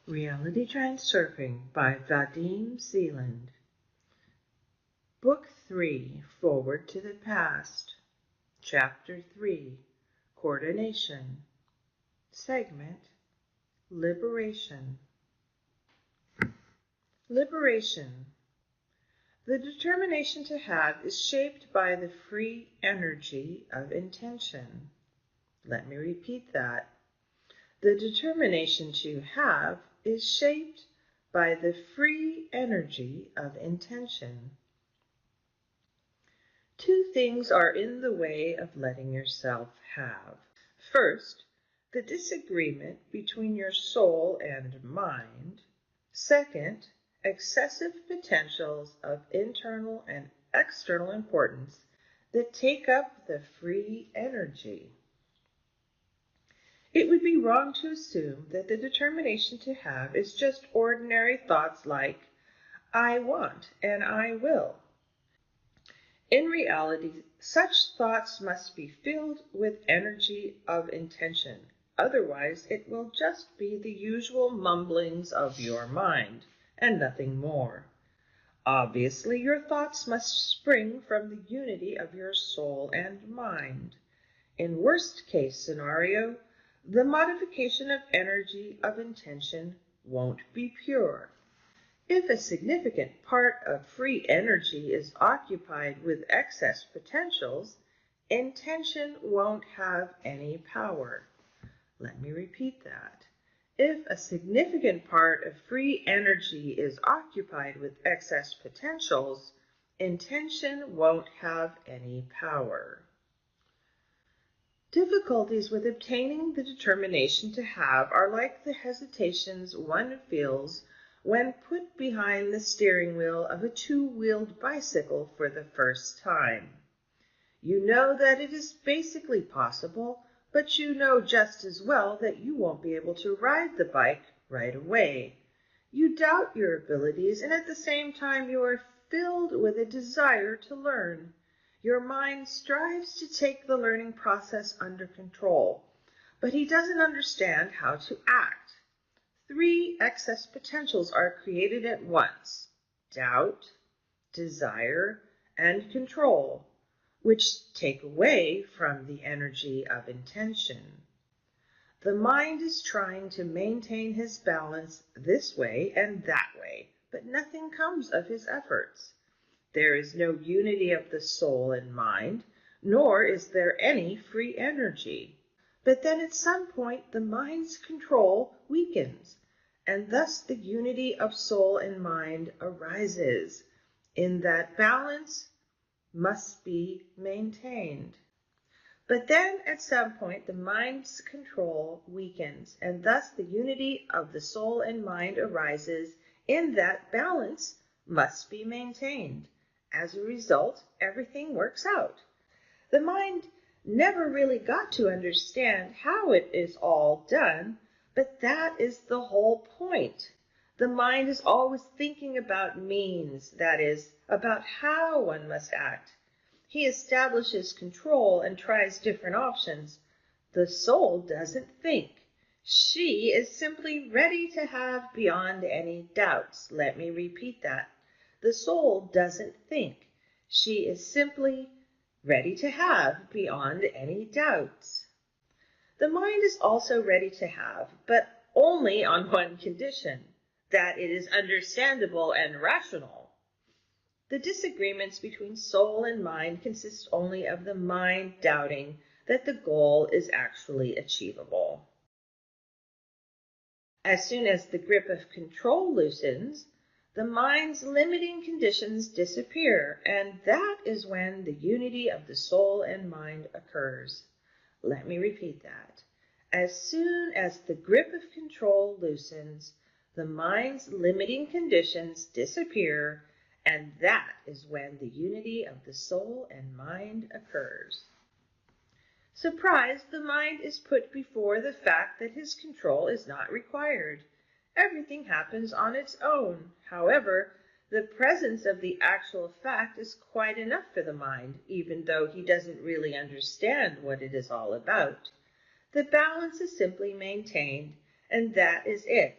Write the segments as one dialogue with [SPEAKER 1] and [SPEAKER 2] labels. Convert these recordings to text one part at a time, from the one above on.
[SPEAKER 1] Reality Transurfing by Vadim Zeland. Book 3, Forward to the Past. Chapter 3, Coordination. Segment, Liberation. Liberation. The determination to have is shaped by the free energy of intention. Let me repeat that. The determination to have is shaped by the free energy of intention. Two things are in the way of letting yourself have. First, the disagreement between your soul and mind. Second, excessive potentials of internal and external importance that take up the free energy. It would be wrong to assume that the determination to have is just ordinary thoughts like, I want and I will. In reality, such thoughts must be filled with energy of intention. Otherwise, it will just be the usual mumblings of your mind and nothing more. Obviously, your thoughts must spring from the unity of your soul and mind. In worst-case scenario, the modification of energy of intention won't be pure. If a significant part of free energy is occupied with excess potentials, intention won't have any power. Let me repeat that. If a significant part of free energy is occupied with excess potentials, intention won't have any power. Difficulties with obtaining the determination to have are like the hesitations one feels when put behind the steering wheel of a two-wheeled bicycle for the first time. You know that it is basically possible, but you know just as well that you won't be able to ride the bike right away. You doubt your abilities, and at the same time you are filled with a desire to learn. Your mind strives to take the learning process under control, but he doesn't understand how to act. Three excess potentials are created at once: doubt, desire, and control, which take away from the energy of intention. The mind is trying to maintain his balance this way and that way, but nothing comes of his efforts. There is no unity of the soul and mind, nor is there any free energy. But then at some point the mind's control weakens, and thus the unity of soul and mind arises. In that balance must be maintained. But then at some point the mind's control weakens, and thus the unity of the soul and mind arises. In that balance must be maintained. As a result, everything works out. The mind never really got to understand how it is all done, but that is the whole point. The mind is always thinking about means, that is, about how one must act. He establishes control and tries different options. The soul doesn't think. She is simply ready to have beyond any doubts. Let me repeat that. The soul doesn't think. She is simply ready to have beyond any doubts. The mind is also ready to have, but only on one condition, that it is understandable and rational. The disagreements between soul and mind consist only of the mind doubting that the goal is actually achievable. As soon as the grip of control loosens, the mind's limiting conditions disappear, and that is when the unity of the soul and mind occurs. Let me repeat that. As soon as the grip of control loosens, the mind's limiting conditions disappear, and that is when the unity of the soul and mind occurs. Surprised, the mind is put before the fact that his control is not required. Everything happens on its own. However, the presence of the actual fact is quite enough for the mind, even though he doesn't really understand what it is all about. The balance is simply maintained, and that is it.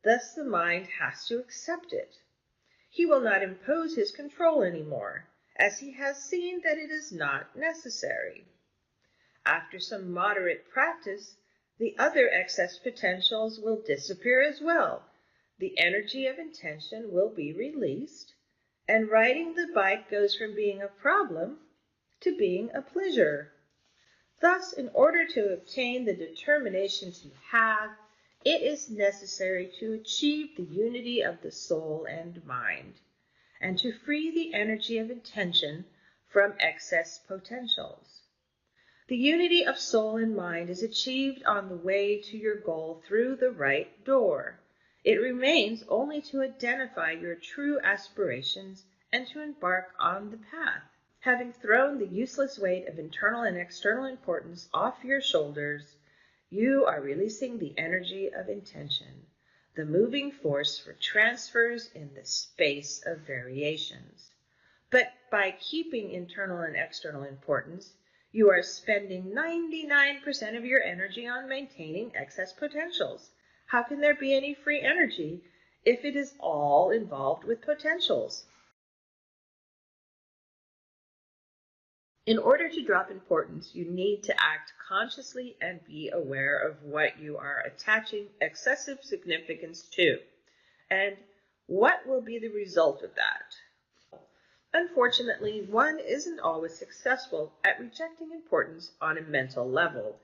[SPEAKER 1] Thus the mind has to accept it. He will not impose his control anymore, as he has seen that it is not necessary. After some moderate practice, the other excess potentials will disappear as well. The energy of intention will be released, and riding the bike goes from being a problem to being a pleasure. Thus, in order to obtain the determination to have, it is necessary to achieve the unity of the soul and mind, and to free the energy of intention from excess potentials. The unity of soul and mind is achieved on the way to your goal through the right door. It remains only to identify your true aspirations and to embark on the path. Having thrown the useless weight of internal and external importance off your shoulders, you are releasing the energy of intention, the moving force for transfers in the space of variations. But by keeping internal and external importance, you are spending 99% of your energy on maintaining excess potentials. How can there be any free energy if it is all involved with potentials? In order to drop importance, you need to act consciously and be aware of what you are attaching excessive significance to, and what will be the result of that. Unfortunately, one isn't always successful at rejecting importance on a mental level.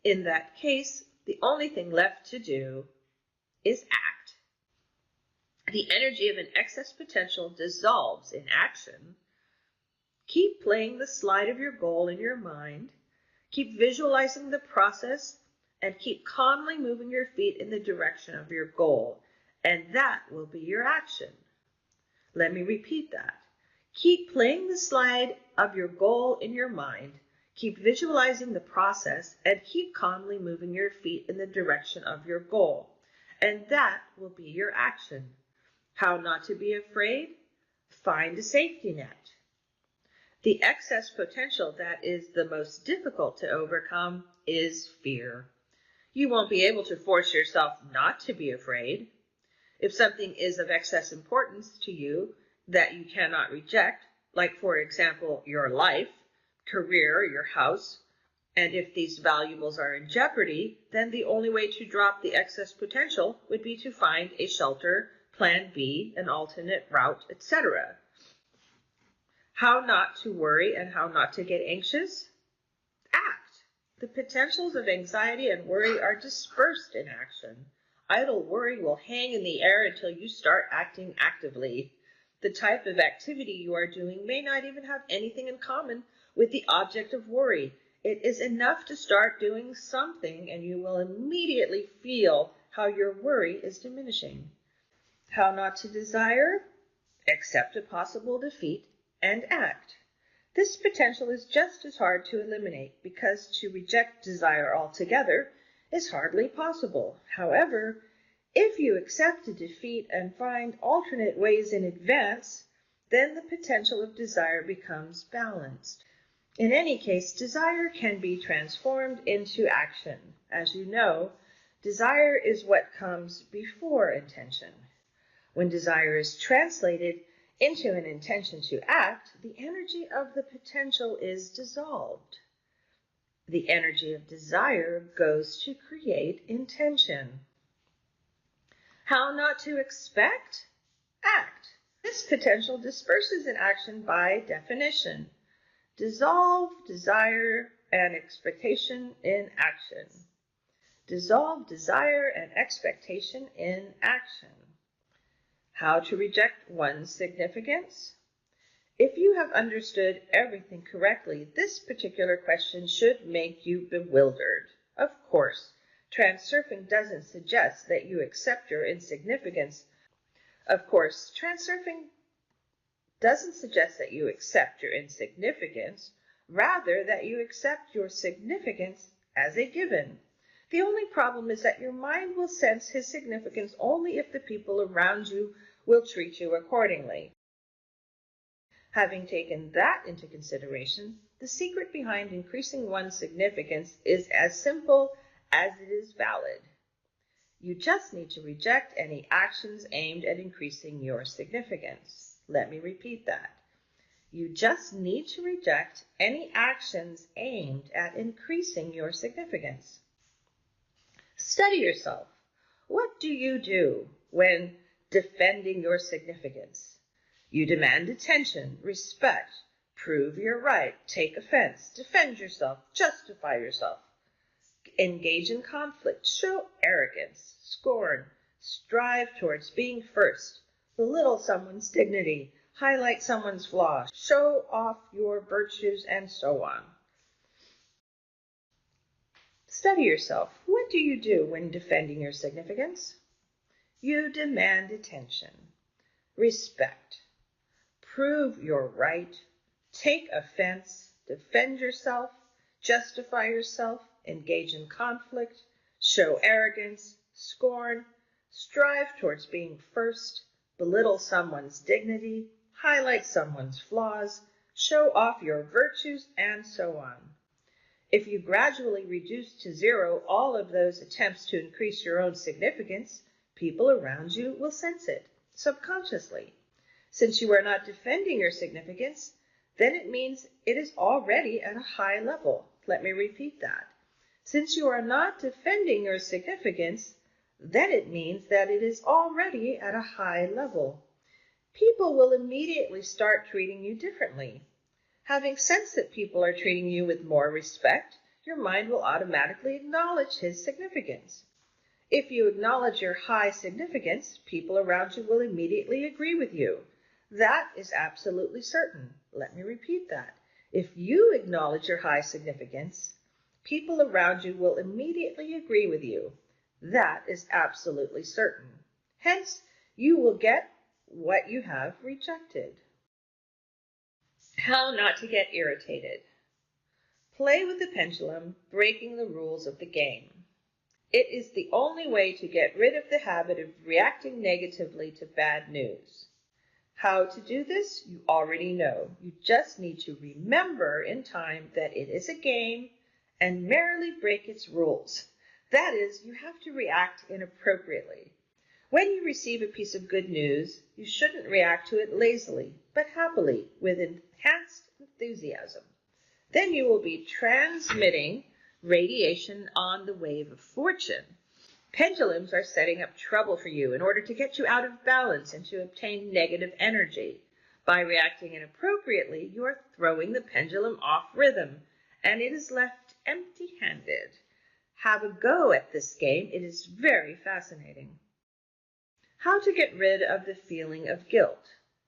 [SPEAKER 1] In that case, the only thing left to do is act. The energy of an excess potential dissolves in action. Keep playing the slide of your goal in your mind. Keep visualizing the process and keep calmly moving your feet in the direction of your goal. And that will be your action. Let me repeat that. Keep playing the slide of your goal in your mind. Keep visualizing the process and keep calmly moving your feet in the direction of your goal. And that will be your action. How not to be afraid? Find a safety net. The excess potential that is the most difficult to overcome is fear. You won't be able to force yourself not to be afraid. If something is of excess importance to you that you cannot reject, like for example your life, career, your house, and if these valuables are in jeopardy, then the only way to drop the excess potential would be to find a shelter, plan B, an alternate route, etc. How not to worry and how not to get anxious? Act. The potentials of anxiety and worry are dispersed in action. Idle worry will hang in the air until you start acting actively. The type of activity you are doing may not even have anything in common with the object of worry. It is enough to start doing something and you will immediately feel how your worry is diminishing. How not to desire? Accept a possible defeat and act. This potential is just as hard to eliminate because to reject desire altogether is hardly possible. However, if you accept a defeat and find alternate ways in advance, then the potential of desire becomes balanced. In any case, desire can be transformed into action. As you know, desire is what comes before intention. When desire is translated into an intention to act, the energy of the potential is dissolved. The energy of desire goes to create intention. How not to expect? Act. This potential disperses in action by definition. Dissolve desire and expectation in action. Dissolve desire and expectation in action. How to reject one's significance? If you have understood everything correctly, this particular question should make you bewildered. Of course, Transurfing doesn't suggest that you accept your insignificance. Rather that you accept your significance as a given. The only problem is that your mind will sense his significance only if the people around you will treat you accordingly. Having taken that into consideration, the secret behind increasing one's significance is as simple as it is valid. You just need to reject any actions aimed at increasing your significance. Let me repeat that. You just need to reject any actions aimed at increasing your significance. Study yourself. What do you do when defending your significance? You demand attention, respect, prove you're right, take offense, defend yourself, justify yourself, engage in conflict, show arrogance, scorn, strive towards being first, belittle someone's dignity, highlight someone's flaws, show off your virtues, and so on. Study yourself. What do you do when defending your significance? You demand attention, respect, prove you're right, take offense, defend yourself, justify yourself, engage in conflict, show arrogance, scorn, strive towards being first, belittle someone's dignity, highlight someone's flaws, show off your virtues, and so on. If you gradually reduce to zero all of those attempts to increase your own significance, people around you will sense it, subconsciously. Since you are not defending your significance, then it means it is already at a high level. Let me repeat that. Since you are not defending your significance, then it means that it is already at a high level. People will immediately start treating you differently. Having sensed that people are treating you with more respect, your mind will automatically acknowledge his significance. If you acknowledge your high significance, people around you will immediately agree with you. That is absolutely certain. Let me repeat that. If you acknowledge your high significance, people around you will immediately agree with you. That is absolutely certain. Hence, you will get what you have rejected. How not to get irritated. Play with the pendulum, breaking the rules of the game. It is the only way to get rid of the habit of reacting negatively to bad news. How to do this, you already know. You just need to remember in time that it is a game and merely break its rules. That is, you have to react inappropriately. When you receive a piece of good news, you shouldn't react to it lazily, but happily, with enhanced enthusiasm. Then you will be transmitting radiation on the wave of fortune. Pendulums are setting up trouble for you in order to get you out of balance and to obtain negative energy. By reacting inappropriately, you are throwing the pendulum off rhythm, and it is left empty-handed. Have a go at this game. It is very fascinating. How to get rid of the feeling of guilt.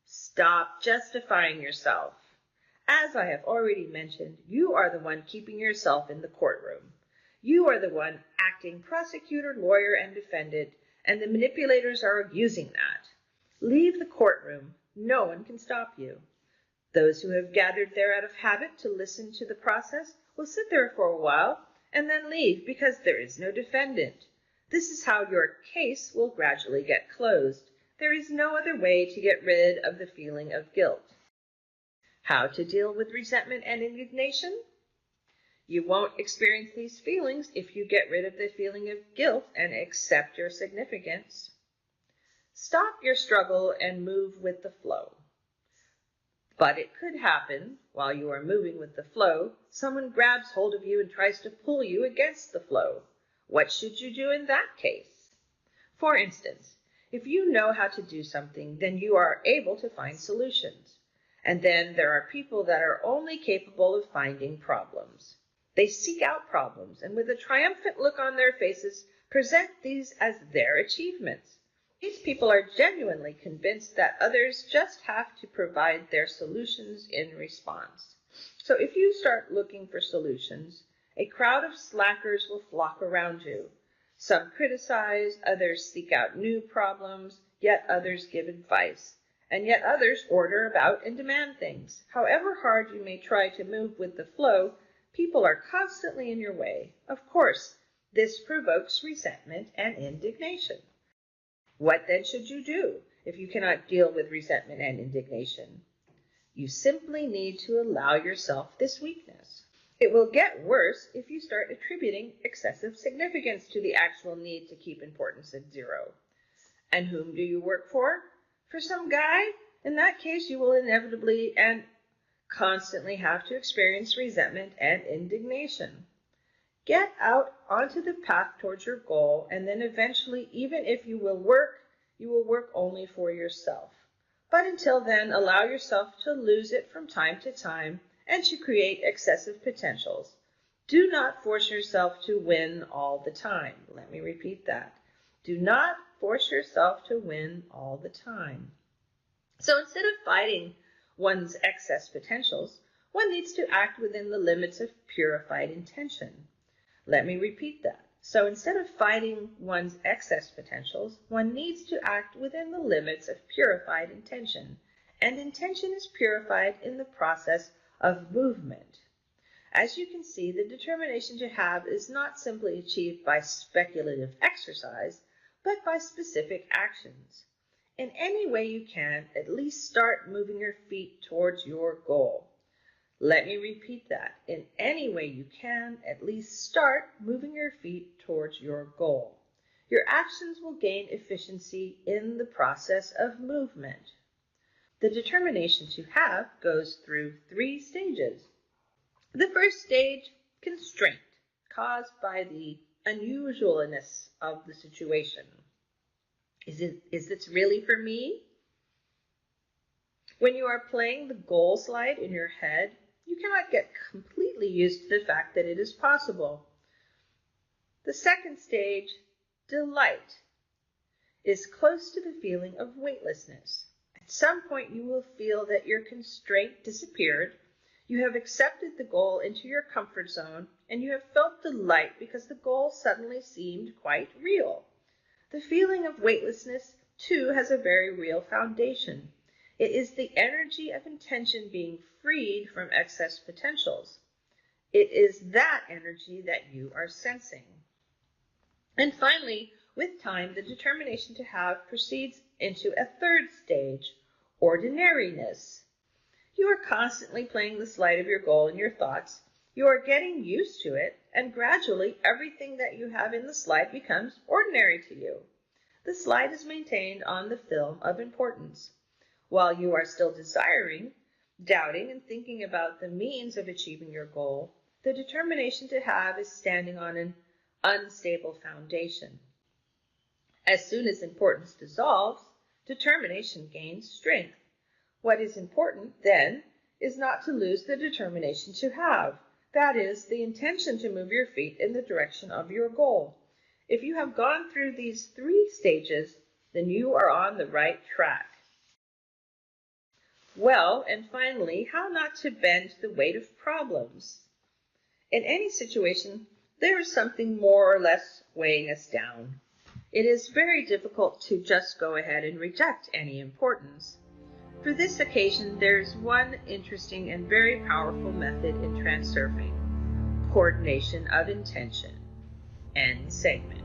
[SPEAKER 1] Stop justifying yourself. As I have already mentioned, you are the one keeping yourself in the courtroom. You are the one acting prosecutor, lawyer, and defendant, and the manipulators are using that. Leave the courtroom. No one can stop you. Those who have gathered there out of habit to listen to the process will sit there for a while and then leave because there is no defendant. This is how your case will gradually get closed. There is no other way to get rid of the feeling of guilt. How to deal with resentment and indignation? You won't experience these feelings if you get rid of the feeling of guilt and accept your significance. Stop your struggle and move with the flow. But it could happen, while you are moving with the flow, someone grabs hold of you and tries to pull you against the flow. What should you do in that case? For instance, if you know how to do something, then you are able to find solutions. And then there are people that are only capable of finding problems. They seek out problems and with a triumphant look on their faces present these as their achievements. These people are genuinely convinced that others just have to provide their solutions in response. So if you start looking for solutions, a crowd of slackers will flock around you. Some criticize, others seek out new problems, yet others give advice, and yet others order about and demand things. However hard you may try to move with the flow, people are constantly in your way. Of course, this provokes resentment and indignation. What then should you do if you cannot deal with resentment and indignation? You simply need to allow yourself this weakness. It will get worse if you start attributing excessive significance to the actual need to keep importance at zero. And whom do you work for? For some guy? In that case, you will inevitably and constantly have to experience resentment and indignation. Get out onto the path towards your goal, and then eventually, even if you will work only for yourself. But until then, allow yourself to lose it from time to time and to create excessive potentials. Do not force yourself to win all the time. Let me repeat that. Do not force yourself to win all the time. So instead of fighting one's excess potentials, one needs to act within the limits of purified intention. Let me repeat that. So instead of fighting one's excess potentials, one needs to act within the limits of purified intention. And intention is purified in the process of movement. As you can see, the determination to have is not simply achieved by speculative exercise, but by specific actions. In any way you can, at least start moving your feet towards your goal. Let me repeat that. In any way you can, at least start moving your feet towards your goal. Your actions will gain efficiency in the process of movement. The determination to have goes through 3 stages. The first stage, constraint, caused by the unusualness of the situation. Is this really for me? When you are playing the goal slide in your head, you cannot get completely used to the fact that it is possible. The second stage, delight, is close to the feeling of weightlessness. At some point you will feel that your constraint disappeared, you have accepted the goal into your comfort zone, and you have felt delight because the goal suddenly seemed quite real. The feeling of weightlessness, too, has a very real foundation. It is the energy of intention being freed from excess potentials. It is that energy that you are sensing. And finally, with time, the determination to have proceeds into a third stage, ordinariness. You are constantly playing the slide of your goal in your thoughts. You are getting used to it, and gradually everything that you have in the slide becomes ordinary to you. The slide is maintained on the film of importance. While you are still desiring, doubting, and thinking about the means of achieving your goal, the determination to have is standing on an unstable foundation. As soon as importance dissolves, determination gains strength. What is important, then, is not to lose the determination to have. That is, the intention to move your feet in the direction of your goal. If you have gone through these 3 stages, then you are on the right track. Well, and finally, how not to bend the weight of problems. In any situation, there is something more or less weighing us down. It is very difficult to just go ahead and reject any importance. For this occasion, there is one interesting and very powerful method in transurfing: coordination of intention. End segment.